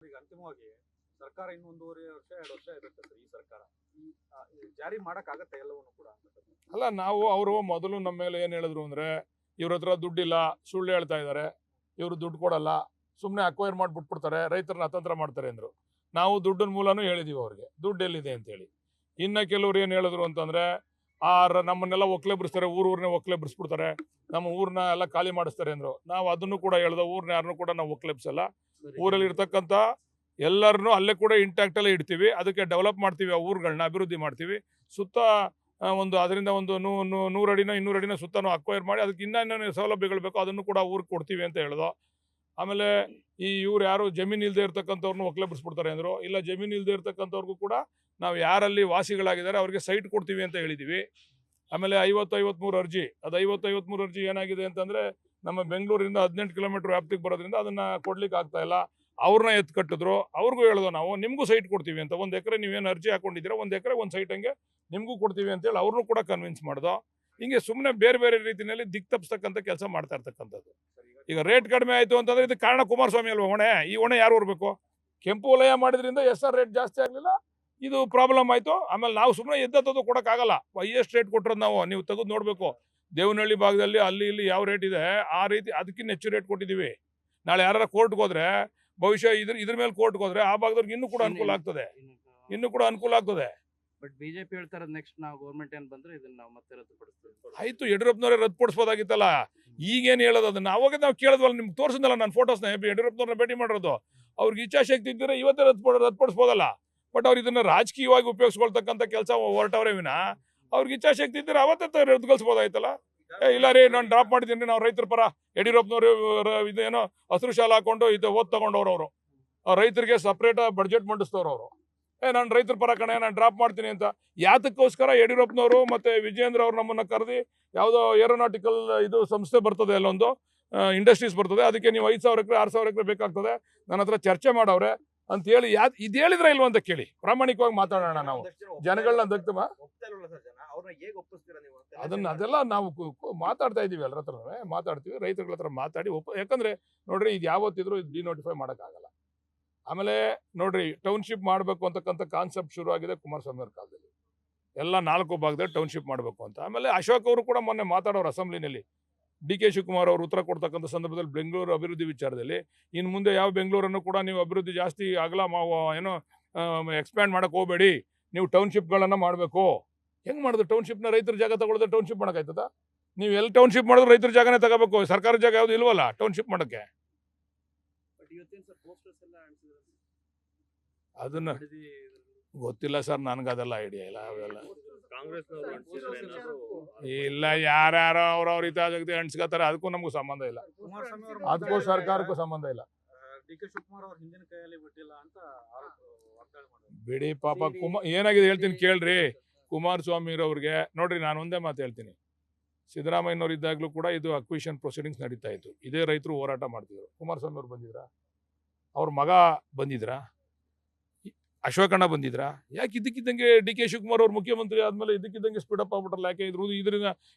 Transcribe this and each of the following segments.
ಈಗ ಅಂತಿಮವಾಗಿ ಸರ್ಕಾರ ಇನ್ನು 1.5 ವರ್ಷ 2 ವರ್ಷ ಇರುತ್ತೆ ಸರ್. ಈ ಸರ್ಕಾರ ಜಾರಿ ಮಾಡಕ್ಕಾಗತ್ತೆ ಎಲ್ಲವನ್ನೂ ಕೂಡ ಅಂತ ಸರ್. ಅಲ್ಲ, ನಾವು ಅವರು ಮೊದಲು ನಮ್ಮ ಮೇಲೆ ಏನು ಹೇಳಿದ್ರು ಅಂದರೆ, ಇವ್ರ ಹತ್ರ ದುಡ್ಡಿಲ್ಲ, ಸುಳ್ಳು ಹೇಳ್ತಾ ಇದ್ದಾರೆ, ಇವರು ದುಡ್ಡು ಕೊಡಲ್ಲ, ಸುಮ್ಮನೆ ಅಕ್ವೈರ್ ಮಾಡಿಬಿಟ್ಬಿಡ್ತಾರೆ, ರೈತರನ್ನ ಅತಂತ್ರ ಮಾಡ್ತಾರೆ ಅಂದರು. ನಾವು ದುಡ್ಡಿನ ಮೂಲನೂ ಹೇಳಿದ್ದೀವಿ ಅವ್ರಿಗೆ, ದುಡ್ಡು ಎಲ್ಲಿದೆ ಅಂತೇಳಿ. ಇನ್ನು ಕೆಲವ್ರು ಏನು ಹೇಳಿದ್ರು ಅಂತಂದರೆ, ನಮ್ಮನ್ನೆಲ್ಲ ಒಕ್ಲೆಬ್ರಿಸ್ತಾರೆ, ಊರನ್ನೇ ಒಕ್ಲೆಬ್ರಿಸ್ಬಿಡ್ತಾರೆ, ನಮ್ಮ ಊರನ್ನ ಎಲ್ಲ ಖಾಲಿ ಮಾಡಿಸ್ತಾರೆ ಅಂದರು. ನಾವು ಅದನ್ನು ಕೂಡ ಹೇಳ್ದೆ, ಊರನ್ನ ಯಾರನ್ನೂ ಕೂಡ ನಾವು ಒಕ್ಲೆಬ್ಸಲ್ಲ. ಊರಲ್ಲಿ ಇರ್ತಕ್ಕಂಥ ಎಲ್ಲರನ್ನೂ ಅಲ್ಲೇ ಕೂಡ ಇಂಟ್ಯಾಕ್ಟಲ್ಲೇ ಇಡ್ತೀವಿ, ಅದಕ್ಕೆ ಡೆವಲಪ್ ಮಾಡ್ತೀವಿ, ಆ ಊರುಗಳನ್ನ ಅಭಿವೃದ್ಧಿ ಮಾಡ್ತೀವಿ. ಸುತ್ತ ಅದರಿಂದ ಒಂದು 100 ಅಡಿನೋ 200 ಅಡಿನೋ ಸುತ್ತನೂ ಅಕ್ವೈರ್ ಮಾಡಿ ಅದಕ್ಕೆ ಇನ್ನೇನು ಸೌಲಭ್ಯಗಳು ಬೇಕೋ ಅದನ್ನು ಕೂಡ ಊರಿಗೆ ಕೊಡ್ತೀವಿ ಅಂತ ಹೇಳ್ದೋ. ಆಮೇಲೆ ಇವ್ರು ಯಾರು ಜಮೀನು ಇಲ್ಲದೆ ಇರ್ತಕ್ಕಂಥವ್ರನ್ನ ಒಕ್ಲೆಬ್ರಿಸ್ಬಿಡ್ತಾರೆ ಅಂದರು. ಇಲ್ಲ, ಜಮೀನು ಇಲ್ಲದೆ ಇರ್ತಕ್ಕಂಥವ್ರಿಗೂ ಕೂಡ ನಾವು ಯಾರಲ್ಲಿ ವಾಸಿಗಳಾಗಿದ್ದಾರೆ ಅವ್ರಿಗೆ ಸೈಟ್ ಕೊಡ್ತೀವಿ ಅಂತ ಹೇಳಿದ್ದೀವಿ. ಆಮೇಲೆ 50-53 ಅರ್ಜಿ, ಅದು 50-53 ಅರ್ಜಿ ಏನಾಗಿದೆ ಅಂತಂದರೆ, ನಮ್ಮ ಬೆಂಗಳೂರಿಂದ 18 ಕಿಲೋಮೀಟರ್ ವ್ಯಾಪ್ತಿಗೆ ಬರೋದ್ರಿಂದ ಅದನ್ನು ಕೊಡ್ಲಿಕ್ಕೆ ಆಗ್ತಾ ಇಲ್ಲ. ಅವ್ರನ್ನ ಎತ್ತು ಕಟ್ಟಿದ್ರು. ಅವ್ರಿಗೂ ಹೇಳ್ದೋ ನಾವು, ನಿಮಗೂ ಸೈಟ್ ಕೊಡ್ತೀವಿ ಅಂತ. 1 ಎಕರೆ ನೀವೇನು ಅರ್ಜಿ ಹಾಕೊಂಡಿದ್ದೀರಾ, 1 ಎಕರೆ 1 ಸೈಟ್ ಹಂಗೆ ನಿಮಗೂ ಕೊಡ್ತೀವಿ ಅಂತೇಳಿ ಅವ್ರನ್ನೂ ಕೂಡ ಕನ್ವಿನ್ಸ್ ಮಾಡ್ದೋ. ಹಿಂಗೆ ಸುಮ್ಮನೆ ಬೇರೆ ಬೇರೆ ರೀತಿಯಲ್ಲಿ ದಿಕ್ ತಪ್ಪಿಸ್ತಕ್ಕಂಥ ಕೆಲಸ ಮಾಡ್ತಾ ಇರ್ತಕ್ಕಂಥದ್ದು. ಈಗ ರೇಟ್ ಕಡಿಮೆ ಆಯಿತು ಅಂತಂದರೆ ಇದಕ್ಕೆ ಕಾರಣ ಕುಮಾರಸ್ವಾಮಿ ಅಲ್ವಾ? ಹೊಣೆ, ಈ ಹೊಣೆ ಯಾರು ಹೊರಬೇಕು? ಕೆಂಪು ವಲಯ ಮಾಡಿದ್ರಿಂದ SR ರೇಟ್ ಜಾಸ್ತಿ ಆಗಲಿಲ್ಲ, ಇದು ಪ್ರಾಬ್ಲಮ್ ಆಯಿತು. ಆಮೇಲೆ ನಾವು ಸುಮ್ಮನೆ ಎದ್ದದ್ದು ಕೊಡೋಕ್ಕಾಗಲ್ಲ. ಹೈಯೆಸ್ಟ್ ರೇಟ್ ಕೊಟ್ಟಿರೋದು ನಾವು, ನೀವು ತೆಗೆದು ನೋಡಬೇಕು. ದೇವನಹಳ್ಳಿ ಭಾಗದಲ್ಲಿ ಅಲ್ಲಿ ಇಲ್ಲಿ ಯಾವ ರೇಟ್ ಇದೆ ಆ ರೀತಿ ಅದಕ್ಕಿಂತ ಹೆಚ್ಚು ರೇಟ್ ಕೊಟ್ಟಿದ್ದೀವಿ. ನಾಳೆ ಯಾರು ಕೋರ್ಟ್ಗೆ ಹೋದ್ರೆ, ಬಹುಶಃ ಇದ್ರ ಮೇಲೆ ಕೋರ್ಟ್ಗೆ ಹೋದ್ರೆ ಆ ಭಾಗದವ್ರಿಗೆ ಇನ್ನೂ ಕೂಡ ಅನುಕೂಲ ಆಗ್ತದೆ, ಬಟ್ ಬಿಜೆಪಿ ಹೇಳ್ತಾರೆ ನೆಕ್ಸ್ಟ್ ನಾವು ಗೌರ್ಮೆಂಟ್ ಏನ್ ಬಂದ್ರೆ ಇದನ್ನ ನಾವು ಮತ್ತೆ ರದ್ದುಪಡಿಸ್ತೀವಿ. ಆಯ್ತು, ಯಡಿಯೂರಪ್ಪನವರೇ ರದ್ದುಪಡಿಸ್ಬೋದಾಗಿತ್ತಲ್ಲ. ಈಗೇನು ಹೇಳೋದು ಅದನ್ನ? ಅವಾಗ ನಾವು ಕೇಳಿದ್ವಲ್ಲ, ನಿಮ್ಗೆ ತೋರಿಸಿದ್ನಲ್ಲ ನಾನು ಫೋಟೋಸ್ನ, ಯಡಿಯೂರಪ್ಪನವ್ರನ್ನ ಭೇಟಿ ಮಾಡಿರೋದು. ಅವ್ರಿಗೆ ಇಚ್ಛಾಶಕ್ತಿ ಇದ್ದರೆ ಇವತ್ತೇ ರದ್ದುಪಡಿಸ್ಬೋದಲ್ಲ. ಬಟ್ ಅವ್ರು ಇದನ್ನ ರಾಜಕೀಯವಾಗಿ ಉಪಯೋಗಿಸ್ಕೊಳ್ತಕ್ಕಂಥ ಕೆಲಸ ಹೊರಟವ್ರೆ ವಿನ, ಅವ್ರಿಗೆ ಇಚ್ಛಾಶಕ್ತಿ ಇದ್ದರೆ ಅವತ್ತೇ ರದ್ದುಗೊಳಿಸ್ಬೋದಾಯ್ತಲ್ಲ. ಇಲ್ಲ ರೀ, ನಾನು ಡ್ರಾಪ್ ಮಾಡಿದ್ದೀನಿ, ನಾವು ರೈತರ ಪರ. ಯಡಿಯೂರಪ್ಪನವರು ಇದೇನೋ ಹಸಿರು ಶಾಲೆ ಹಾಕೊಂಡು ಓದ್ ತಗೊಂಡವ್ರು ಅವರು. ರೈತರಿಗೆ ಸಪ್ರೇಟ್ ಬಡ್ಜೆಟ್ ಮಂಡಿಸ್ತವ್ರು ಅವರು. ನಾನು ರೈತರ ಪರ ಕಣೆ, ನಾನು ಡ್ರಾಪ್ ಮಾಡ್ತೀನಿ ಅಂತ. ಯಾತಕ್ಕೋಸ್ಕರ ಯಡಿಯೂರಪ್ಪನವರು ಮತ್ತು ವಿಜೇಂದ್ರ ಅವ್ರು ನಮ್ಮನ್ನು ಕರೆದಿ, ಯಾವುದೋ ಏರೋನಾಟಿಕಲ್ ಇದು ಸಂಸ್ಥೆ ಬರ್ತದೆ, ಅಲ್ಲೊಂದು ಇಂಡಸ್ಟ್ರೀಸ್ ಬರ್ತದೆ, ಅದಕ್ಕೆ ನೀವು 5,000 ಎಕರೆ 6,000 ಎಕರೆ ಬೇಕಾಗ್ತದೆ, ನನ್ನ ಹತ್ರ ಚರ್ಚೆ ಮಾಡವ್ರೆ ಅಂತ ಹೇಳಿ ಇದು ಹೇಳಿದ್ರೆ ಇಲ್ವ ಅಂತ ಕೇಳಿ. ಪ್ರಾಮಾಣಿಕವಾಗಿ ಮಾತಾಡೋಣ ನಾವು, ಜನಗಳನ್ನ ದಕ್ತಮ ಅದೆಲ್ಲ ನಾವು ಮಾತಾಡ್ತಾ ಇದೀವಿ, ಎಲ್ಲರ ಹತ್ರನೇ ಮಾತಾಡ್ತೀವಿ, ರೈತರುಗಳ ಹತ್ರ ಮಾತಾಡಿ ಯಾಕಂದ್ರೆ ನೋಡ್ರಿ, ಇದು ಯಾವತ್ತಿದ್ರು ಡಿನೋಟಿಫೈ ಮಾಡೋಕ್ಕಾಗಲ್ಲ. ಆಮೇಲೆ ನೋಡ್ರಿ, ಟೌನ್ಶಿಪ್ ಮಾಡಬೇಕು ಅಂತಕ್ಕಂಥ ಕಾನ್ಸೆಪ್ಟ್ ಶುರು ಆಗಿದೆ ಕುಮಾರಸ್ವಾಮಿ ಅವ್ರ ಕಾಲದಲ್ಲಿ. ಎಲ್ಲ 4 ಭಾಗದಲ್ಲಿ ಟೌನ್ಶಿಪ್ ಮಾಡಬೇಕು ಅಂತ. ಆಮೇಲೆ ಅಶೋಕ್ ಅವರು ಕೂಡ ಮೊನ್ನೆ ಮಾತಾಡೋರು ಅಸೆಂಬ್ಲಿನಲ್ಲಿ. DK ಶಿವಕುಮಾರ್ ಅವರು ಉತ್ತರ ಕೊಡ್ತಕ್ಕಂಥ ಸಂದರ್ಭದಲ್ಲಿ ಬೆಂಗಳೂರು ಅಭಿವೃದ್ಧಿ ವಿಚಾರದಲ್ಲಿ, ಇನ್ನು ಮುಂದೆ ಯಾವ ಬೆಂಗಳೂರನ್ನು ಕೂಡ ನೀವು ಅಭಿವೃದ್ಧಿ ಜಾಸ್ತಿ ಆಗಲ್ಲ, ಏನೋ ಎಕ್ಸ್ಪ್ಯಾಂಡ್ ಮಾಡಕ್ಕೆ ಹೋಗಬೇಡಿ, ನೀವು ಟೌನ್ಶಿಪ್ಗಳನ್ನು ಮಾಡಬೇಕು. ಹೆಂಗೆ ಮಾಡಿದ್ರು ಟೌನ್ಶಿಪ್ನ? ರೈತರ ಜಾಗ ತಗೊಳ್ಳೋದು ಟೌನ್ಶಿಪ್ ಮಾಡೋಕ್ಕಾಯ್ತದ? ನೀವು ಎಲ್ಲಿ ಟೌನ್ಶಿಪ್ ಮಾಡಿದ್ರು ರೈತರ ಜಾಗನೇ ತಗೋಬೇಕು, ಸರ್ಕಾರಿ ಜಾಗ ಯಾವುದು ಇಲ್ವಲ್ಲ ಟೌನ್ಶಿಪ್ ಮಾಡೋಕ್ಕೆ. ಅದನ್ನ ಗೊತ್ತಿಲ್ಲ ಸರ್, ನನಗೆ ಅದೆಲ್ಲ ಐಡಿಯಾ ಇಲ್ಲ. ಅವೆಲ್ಲ ಇಲ್ಲ, ಯಾರ್ಯಾರೋ ಅವ್ರವ್ರ ಹಿತಾಸಕ್ತಿ ಅನ್ಸ್ಕೊತಾರೆ, ಅದಕ್ಕೂ ನಮಗೂ ಸಂಬಂಧ ಇಲ್ಲ, ಅದಕ್ಕೂ ಸರ್ಕಾರಕ್ಕೂ ಸಂಬಂಧ ಇಲ್ಲ. DK ಶಿವಕುಮಾರ್ ಅವ್ರ ಹಿಂದಿನ ಕೈಯಲ್ಲಿ ಬಿಟ್ಟಿಲ್ಲ ಅಂತ ಬಿಡಿ ಪಾಪ. ಏನಾಗಿದೆ ಹೇಳ್ತೀನಿ ಕೇಳ್ರಿ. ಕುಮಾರಸ್ವಾಮಿ ಅವ್ರಿಗೆ ನೋಡ್ರಿ, ನಾನು ಒಂದೇ ಮಾತು ಹೇಳ್ತೀನಿ. ಸಿದ್ದರಾಮಯ್ಯನವ್ರು ಇದ್ದಾಗಲೂ ಕೂಡ ಇದು ಅಕ್ವಿಷನ್ ಪ್ರೊಸೀಡಿಂಗ್ಸ್ ನಡೀತಾ ಇತ್ತು, ಇದೇ ರೈತರು ಹೋರಾಟ ಮಾಡ್ತಿದ್ರು. ಕುಮಾರಸ್ವಾಮಿ ಅವ್ರು ಬಂದಿದ್ರಾ? ಅವ್ರ ಮಗ ಬಂದಿದ್ರಾ? ಅಶೋಕಣ್ಣ ಬಂದಿದ್ರಾ? ಯಾಕೆ ಇದ್ದಕ್ಕಿದ್ದಂಗೆ DK ಶಿವಕುಮಾರ್ ಅವ್ರು ಮುಖ್ಯಮಂತ್ರಿ ಆದಮೇಲೆ ಇದ್ದಕ್ಕಿದ್ದಂಗೆ ಸ್ಪೀಡಪ್ ಆಗ್ಬಿಟ್ರಲ್ಲ? ಯಾಕೆ ಇದರಿಂದ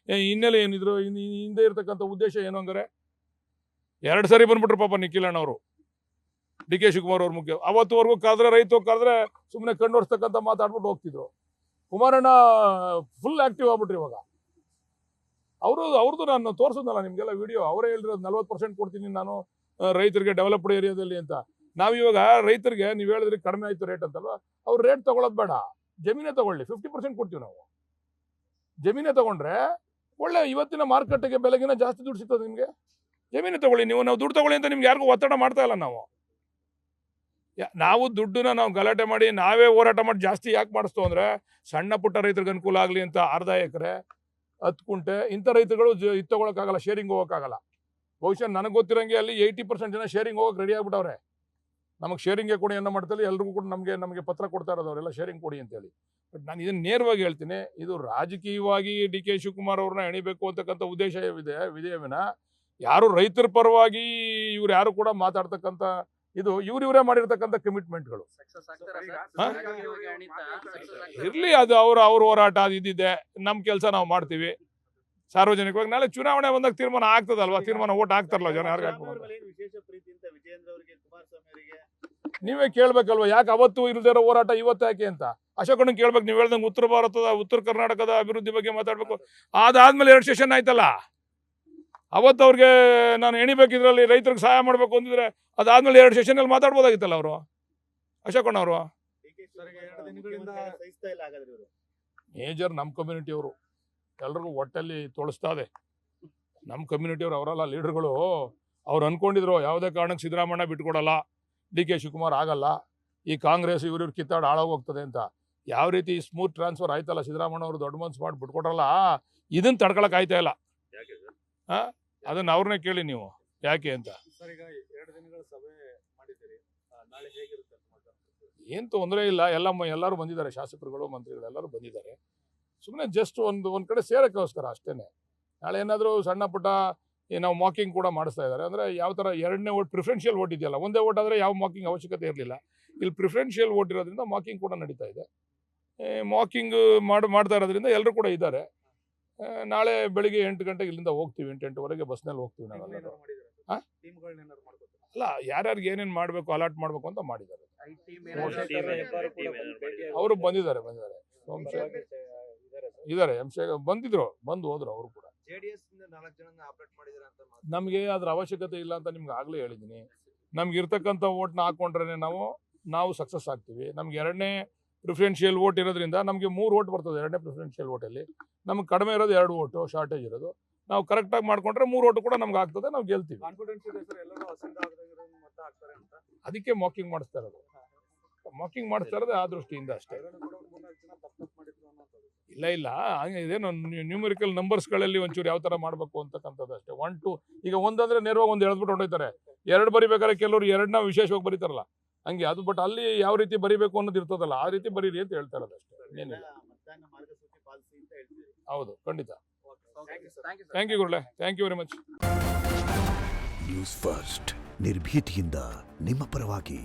ಹಿನ್ನೆಲೆ ಏನಿದ್ರು? ಹಿಂದೆ ಇರ್ತಕ್ಕಂಥ ಉದ್ದೇಶ ಏನು ಹಂಗಾರೆ? 2 ಸರಿ ಬಂದ್ಬಿಟ್ರು ಪಾಪ ನಿಖಿಲಣ್ಣ ಅವರು, DK ಶಿವಕುಮಾರ್ ಅವ್ರು ಮುಖ್ಯ. ಅವತ್ತುವರೆಗೂ ಕರೆದ್ರೆ, ರೈತ ಕರೆದ್ರೆ ಸುಮ್ಮನೆ ಕಣ್ಣೋಡ್ಸ್ತಕ್ಕಂಥ ಮಾತಾಡ್ಬಿಟ್ಟು ಹೋಗ್ತಿದ್ರು. ಕುಮಾರಣ್ಣ ಫುಲ್ ಆಕ್ಟಿವ್ ಆಗ್ಬಿಟ್ರಿ ಇವಾಗ. ಅವ್ರದ್ದು ನಾನು ತೋರಿಸೋದಲ್ಲ ನಿಮಗೆಲ್ಲ ವಿಡಿಯೋ. ಅವರೇ ಹೇಳಿರೋದು 40% ಕೊಡ್ತೀನಿ ನಾನು ರೈತರಿಗೆ ಡೆವಲಪ್ಡ್ ಏರಿಯಾದಲ್ಲಿ ಅಂತ. ನಾವಿವಾಗ ರೈತರಿಗೆ ನೀವು ಹೇಳಿದ್ರಿ ಕಡಿಮೆ ಆಯ್ತು ರೇಟ್ ಅಂತಲ್ವ, ಅವ್ರು ರೇಟ್ ತಗೊಳ್ಳೋದು ಬೇಡ, ಜಮೀನೇ ತಗೊಳ್ಳಿ, 50% ಕೊಡ್ತೀವಿ ನಾವು. ಜಮೀನೇ ತಗೊಂಡ್ರೆ ಒಳ್ಳೆ ಇವತ್ತಿನ ಮಾರ್ಕೆಟ್ಗೆ ಬೆಲೆಗಿನ ಜಾಸ್ತಿ ದುಡ್ಡು ಸಿಗ್ತದೆ ನಿಮಗೆ. ಜಮೀನೇ ತಗೊಳ್ಳಿ ನೀವು, ನಾವು ದುಡ್ಡು ತಗೊಳ್ಳಿ ಅಂತ ನಿಮ್ಗೆ ಯಾರಿಗೂ ಒತ್ತಡ ಮಾಡ್ತಾ ಇಲ್ಲ ನಾವು ದುಡ್ಡನ್ನ ನಾವು ಗಲಾಟೆ ಮಾಡಿ ನಾವೇ ಹೋರಾಟ ಮಾಡಿ ಜಾಸ್ತಿ ಯಾಕೆ ಮಾಡಿಸ್ತು ಅಂದರೆ, ಸಣ್ಣ ಪುಟ್ಟ ರೈತರಿಗೆ ಅನುಕೂಲ ಆಗಲಿ ಅಂತ. 1/2 ಎಕರೆ 10 ಕುಂಟೆ ಇಂಥ ರೈತರುಗಳು ಇದು ತಗೊಳಕ್ಕಾಗಲ್ಲ, ಶೇರಿಂಗ್ ಹೋಗೋಕ್ಕಾಗಲ್ಲ. ಬಹುಶಃ ನನಗೆ ಗೊತ್ತಿರೋಂಗೆ ಅಲ್ಲಿ 80% ಜನ ಶೇರಿಂಗ್ ಹೋಗಕ್ಕೆ ರೆಡಿ ಆಗ್ಬಿಟ್ಟವ್ರೆ. ನಮಗೆ ಶೇರಿಂಗೇ ಕೊಡಿ ಅನ್ನೋ ಮಟ್ಟದಲ್ಲಿ ಎಲ್ರಿಗೂ ಕೂಡ ನಮಗೆ ಪತ್ರ ಕೊಡ್ತಾ ಇರೋದು ಅವರೆಲ್ಲ, ಶೇರಿಂಗ್ ಕೊಡಿ ಅಂತೇಳಿ. ಬಟ್ ನಾನು ಇದನ್ನು ನೇರವಾಗಿ ಹೇಳ್ತೀನಿ, ಇದು ರಾಜಕೀಯವಾಗಿ DK ಶಿವಕುಮಾರ್ ಅವ್ರನ್ನ ಎಣಿಬೇಕು ಅಂತಕ್ಕಂಥ ಉದ್ದೇಶ ವಿನ ಯಾರು ರೈತರ ಪರವಾಗಿ ಇವ್ರು ಯಾರು ಕೂಡ ಮಾತಾಡ್ತಕ್ಕಂಥ ಇದು ಇವರೇ ಮಾಡಿರ್ತಕ್ಕಂಥ ಕಮಿಟ್ಮೆಂಟ್ಗಳು ಇರಲಿ. ಅದು ಅವ್ರ ಹೋರಾಟ ಅದು ಇದ್ದಿದೆ. ನಮ್ಮ ಕೆಲಸ ನಾವು ಮಾಡ್ತೀವಿ ಸಾರ್ವಜನಿಕವಾಗಿ. ನಾಳೆ ಚುನಾವಣೆ ಬಂದಾಗ ತೀರ್ಮಾನ ಆಗ್ತದಲ್ವಾ? ತೀರ್ಮಾನ ಓಟ್ ಹಾಕ್ತಾರಲ್ಲ ಜನ, ಯಾರಿಗೆ ಹಾಕ್ಬೋದು? ನೀವೇ ಕೇಳ್ಬೇಕಲ್ವಾ, ಯಾಕೆ ಅವತ್ತು ಇಲ್ಲದೆ ಇರೋ ಹೋರಾಟ ಇವತ್ತು ಯಾಕೆ ಅಂತ ಅಶೋಕಣ್ಣನ್ ಕೇಳ್ಬೇಕು. ನೀವು ಹೇಳ್ದಂಗೆ ಉತ್ತರ ಕರ್ನಾಟಕದ ಅಭಿವೃದ್ಧಿ ಬಗ್ಗೆ ಮಾತಾಡ್ಬೇಕು. ಅದಾದ್ಮೇಲೆ 2 ಸೆಷನ್ ಆಯ್ತಲ್ಲ, ಅವತ್ತು ಅವ್ರಿಗೆ ನಾನು ಎಣಿಬೇಕಿದ್ರಲ್ಲಿ ರೈತರಿಗೆ ಸಹಾಯ ಮಾಡ್ಬೇಕು ಅಂತಿದ್ರೆ ಅದಾದ್ಮೇಲೆ 2 ಸೆಷನ್ ಅಲ್ಲಿ ಮಾತಾಡ್ಬೋದಾಗಿತ್ತಲ್ಲ ಅವರು, ಅಶೋಕಣ್ಣ ಅವರು. ಮೇಜರ್ ನಮ್ಮ ಕಮ್ಯುನಿಟಿಯವರು ಎಲ್ರಿಗೂ ಹೊಟ್ಟೆಲ್ಲಿ ತೊಳಸ್ತಾ ಇದೆ. ನಮ್ಮ ಕಮ್ಯುನಿಟಿಯವರು ಅವರಲ್ಲ ಲೀಡರ್ಗಳು. ಅವ್ರು ಅನ್ಕೊಂಡಿದ್ರು ಯಾವುದೇ ಕಾರಣಕ್ಕೆ ಸಿದ್ದರಾಮಣ್ಣ ಬಿಟ್ಕೊಡಲ್ಲ, DK ಶಿವಕುಮಾರ್ ಆಗಲ್ಲ, ಈ ಕಾಂಗ್ರೆಸ್ ಇವ್ರ ಕಿತ್ತಾಡ್ ಹಾಳಾಗೋಗ್ತದೆ ಅಂತ. ಯಾವ ರೀತಿ ಸ್ಮೂತ್ ಟ್ರಾನ್ಸ್ಫರ್ ಆಯ್ತಲ್ಲ, ಸಿದ್ದರಾಮಣ್ಣ ಅವರು ದೊಡ್ಡ ಮನ್ಸು ಮಾಡಿ ಬಿಟ್ಕೊಟ್ರಲ್ಲ, ಇದನ್ನ ತಡ್ಕೊಳಕ್ ಆಯ್ತಾ ಇಲ್ಲ. ಅದನ್ನ ಅವ್ರನ್ನೇ ಕೇಳಿ ನೀವು ಯಾಕೆ ಅಂತ. ಸರ್, ಈಗ 2 ದಿನಗಳ ಸಭೆ ಮಾಡಿದ್ದೀರಿ, ನಾಳೆ ಹೇಗಿರುತ್ತೆ? ಏನ್ ತೊಂದರೆ ಇಲ್ಲ, ಎಲ್ಲರೂ ಬಂದಿದ್ದಾರೆ, ಶಾಸಕರುಗಳು ಮಂತ್ರಿಗಳು ಎಲ್ಲರೂ ಬಂದಿದ್ದಾರೆ. ಸುಮ್ಮನೆ ಜಸ್ಟ್ ಒಂದ್ ಕಡೆ ಸೇರಕ್ಕೋಸ್ಕರ ಅಷ್ಟೇನೆ. ನಾಳೆ ಏನಾದರೂ ಸಣ್ಣ ಪುಟ್ಟ ನಾವು ಮಾಕಿಂಗ್ ಕೂಡ ಮಾಡಿಸ್ತಾ ಇದ್ದಾರೆ. ಅಂದರೆ ಯಾವ ಥರ 2ನೇ ವೋಟ್ ಪ್ರಿಫರೆನ್ಷಿಯಲ್ ವೋಟ್ ಇದೆಯಲ್ಲ, ಒಂದೇ ವೋಟ್ ಆದರೆ ಯಾವ ಮಾಕಿಂಗ್ ಅವಶ್ಯಕತೆ ಇರಲಿಲ್ಲ. ಇಲ್ಲಿ ಪ್ರಿಫರೆನ್ಷಿಯಲ್ ವೋಟ್ ಇರೋದ್ರಿಂದ ಮಾಕಿಂಗ್ ಕೂಡ ನಡೀತಾ ಇದೆ. ಮಾಕಿಂಗ್ ಮಾಡ್ತಾ ಇರೋದ್ರಿಂದ ಎಲ್ಲರೂ ಕೂಡ ಇದ್ದಾರೆ. ನಾಳೆ ಬೆಳಿಗ್ಗೆ 8 ಗಂಟೆಗೆ ಇಲ್ಲಿಂದ ಹೋಗ್ತೀವಿ, 8-8:30 ಬಸ್ನಲ್ಲಿ ಹೋಗ್ತೀವಿ ನಾವೆಲ್ಲರೂ. ಅಲ್ಲ, ಯಾರ್ಯಾರಿಗೆ ಏನೇನು ಮಾಡಬೇಕು ಅಲಾಟ್ ಮಾಡಬೇಕು ಅಂತ ಮಾಡಿದ್ದಾರೆ. ಅವರು ಬಂದಿದ್ದಾರೆ ಇದ್ದಾರೆ, ಬಂದು ಹೋದ್ರು ಅವರು ಕೂಡ. ನಮಗೆ ಅದ್ರ ಅವಶ್ಯಕತೆ ಇಲ್ಲ ಅಂತ ನಿಮ್ಗೆ ಆಗ್ಲೇ ಹೇಳಿದ್ದೀನಿ. ನಮ್ಗೆ ಇರ್ತಕ್ಕಂಥ ವೋಟ್ನ ಹಾಕೊಂಡ್ರೆ ನಾವು ಸಕ್ಸಸ್ ಆಗ್ತೀವಿ. ನಮ್ಗೆ 2ನೇ ಪ್ರಿಫರೆನ್ಷಿಯಲ್ ವೋಟ್ ಇರೋದ್ರಿಂದ ನಮಗೆ 3 ವೋಟ್ ಬರ್ತದೆ. 2ನೇ ಪ್ರಿಫರೆನ್ಷಿಯಲ್ ವೋಟಲ್ಲಿ ನಮ್ಗೆ ಕಡಿಮೆ ಇರೋದು 2 ವೋಟು ಶಾರ್ಟೇಜ್ ಇರೋದು. ನಾವು ಕರೆಕ್ಟಾಗಿ ಮಾಡ್ಕೊಂಡ್ರೆ 3 ವೋಟ್ ಕೂಡ ನಮ್ಗೆ ಆಗ್ತದೆ, ನಾವು ಗೆಲ್ತೀವಿ. ಅದಕ್ಕೆ ಮಾಕಿಂಗ್ ಮಾಡಿಸ್ತಾ ಇರೋದು ಆ ದೃಷ್ಟಿಯಿಂದ ಅಷ್ಟೇ. ಇಲ್ಲ ಹಂಗೆ ಇದೇನು ನ್ಯೂಮರಿಕಲ್ ನಂಬರ್ಸ್ಗಳಲ್ಲಿ ಒಂಚೂರು ಯಾವ ಥರ ಮಾಡಬೇಕು ಅಂತಕ್ಕಂಥದ್ದು ಅಷ್ಟೇ. 1 2 ಈಗ 1 ಅಂದರೆ ನೇರವಾಗಿ 1 ಎಳೆದ್ಬಿಟ್ಟು ಹೊಂಟೋಯ್ತಾರೆ. 2 ಬರಿಬೇಕಾದ್ರೆ ಕೆಲವರು 2ನ ವಿಶೇಷವಾಗಿ ಬರೀತಾರಲ್ಲ, ಹಂಗೆ ಅದು. ಬಟ್ ಅಲ್ಲಿ ಯಾವ ರೀತಿ ಬರಿಬೇಕು ಅನ್ನೋದು ಇರ್ತದಲ್ಲ, ಆ ರೀತಿ ಬರೀರಿ ಅಂತ ಹೇಳ್ತಾ ಇರೋದು ಅಷ್ಟೇ, ಏನಿಲ್ಲ. ಹೌದು, ಖಂಡಿತ. ಥ್ಯಾಂಕ್ ಯು ಗುರುಳೆ, thank you very much. News first, ನಿರ್ಭೀತಿಯಿಂದ ನಿಮ್ಮ ಪರವಾಗಿ.